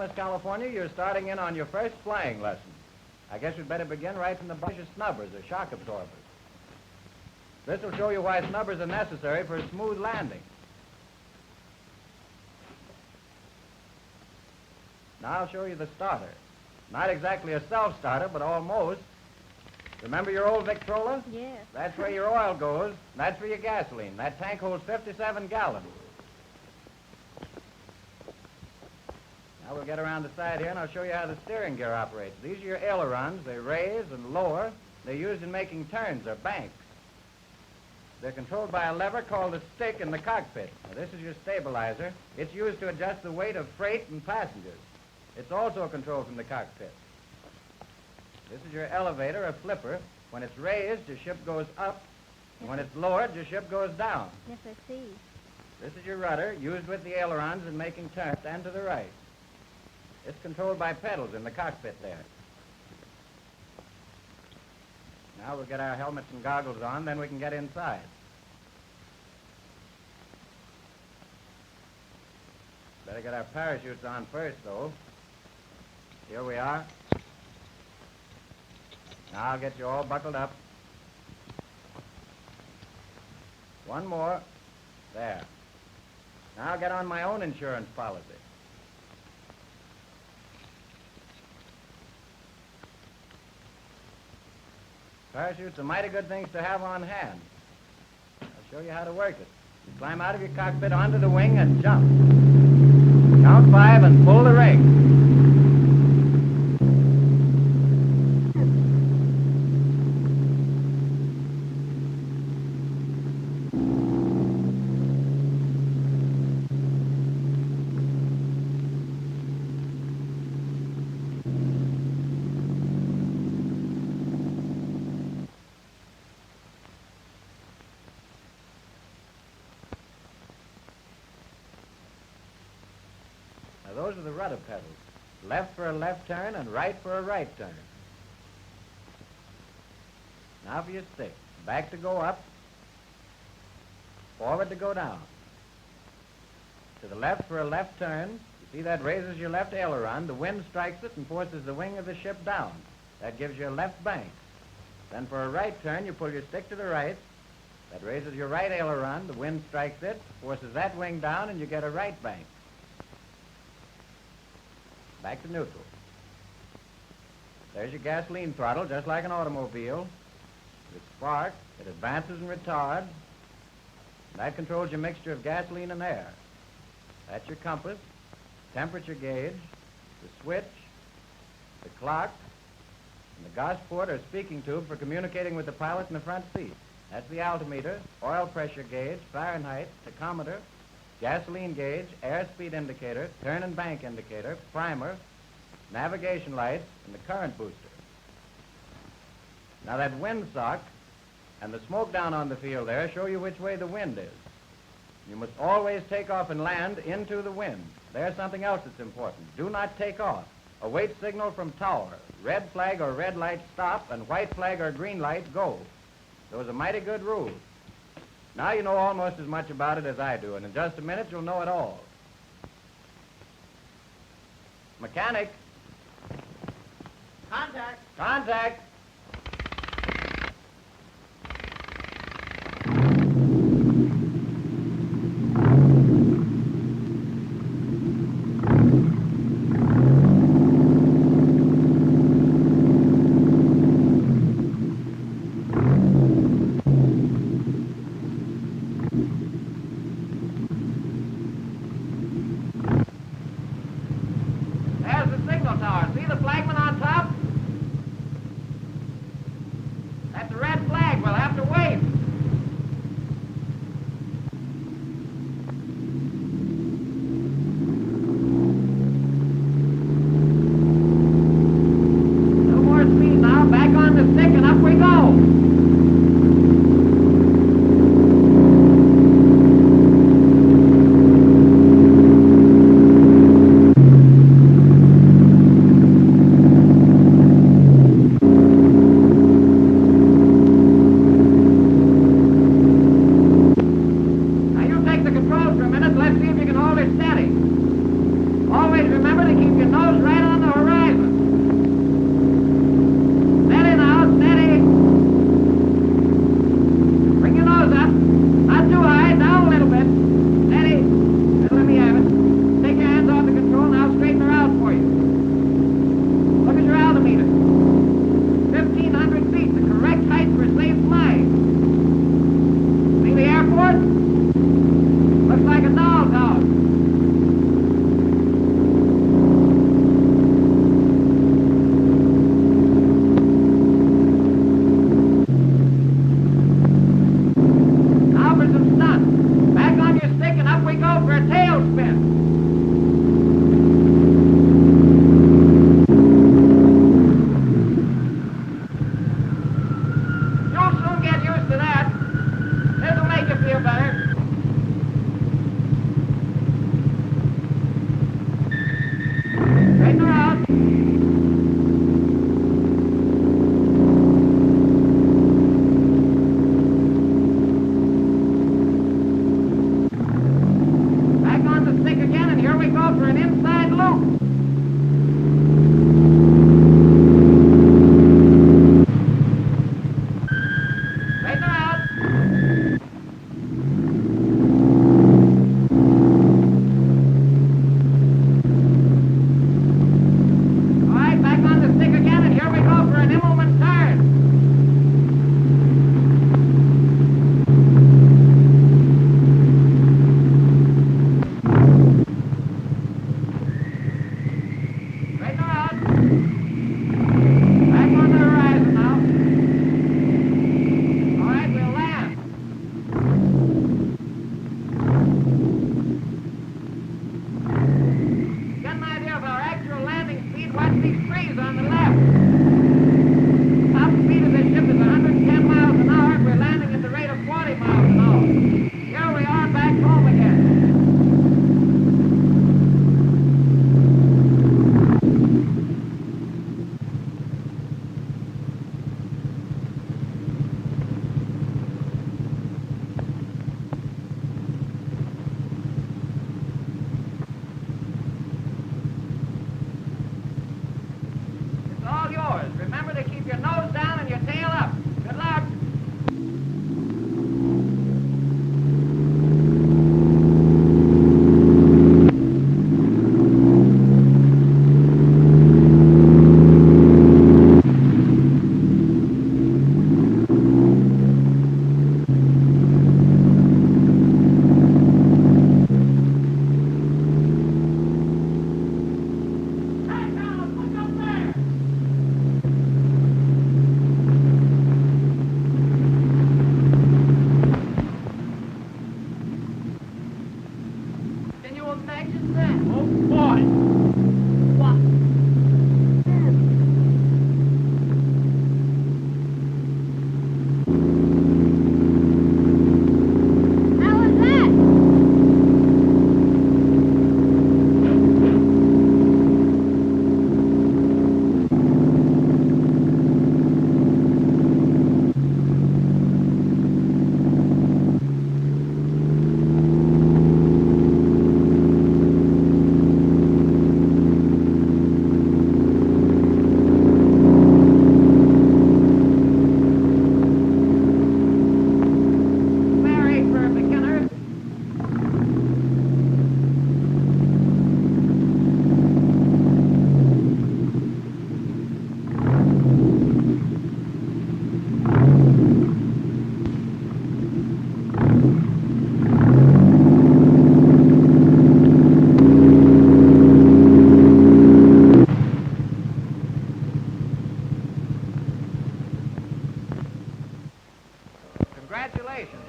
Miss California, you're starting in on your first flying lesson. I guess you'd better begin right from the bunch of snubbers or shock absorbers. This will show you why snubbers are necessary for a smooth landing. Now I'll show you the starter. Not exactly a self-starter, but almost. Remember your old Victrola? Yes. That's where your oil goes. That's for your gasoline. That tank holds 57 gallons. Now we'll get around the side here, and I'll show you how the steering gear operates. These are your ailerons. They raise and lower. They're used in making turns or banks. They're controlled by a lever called a stick in the cockpit. Now, this is your stabilizer. It's used to adjust the weight of freight and passengers. It's also controlled from the cockpit. This is your elevator or flipper. When it's raised, your ship goes up. And when it's lowered, your ship goes down. Yes, I see. This is your rudder, used with the ailerons in making turns and to the right. It's controlled by pedals in the cockpit there. Now we'll get our helmets and goggles on, then we can get inside. Better get our parachutes on first, though. Here we are. Now I'll get you all buckled up. One more. There. Now I'll get on my own insurance policy. Parachutes are mighty good things to have on hand. I'll show you how to work it. You climb out of your cockpit onto the wing and jump. Count 5 and pull the ring. Now, those are the rudder pedals. Left for a left turn and right for a right turn. Now for your stick. Back to go up. Forward to go down. To the left for a left turn. You see that raises your left aileron. The wind strikes it and forces the wing of the ship down. That gives you a left bank. Then for a right turn, you pull your stick to the right. That raises your right aileron. The wind strikes it, forces that wing down, and you get a right bank. Back to neutral. There's your gasoline throttle, just like an automobile. With spark, it advances and retards. That controls your mixture of gasoline and air. That's your compass, temperature gauge, the switch, the clock, and the Gosport or speaking tube for communicating with the pilot in the front seat. That's the altimeter, oil pressure gauge, Fahrenheit, tachometer, gasoline gauge, airspeed indicator, turn and bank indicator, primer, navigation lights, and the current booster. Now that windsock and the smoke down on the field there show you which way the wind is. You must always take off and land into the wind. There's something else that's important. Do not take off. Await signal from tower. Red flag or red light, stop, and white flag or green light, go. Those are mighty good rules. Now you know almost as much about it as I do, and in just a minute you'll know it all. Mechanic. Contact. Contact.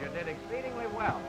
you did exceedingly well.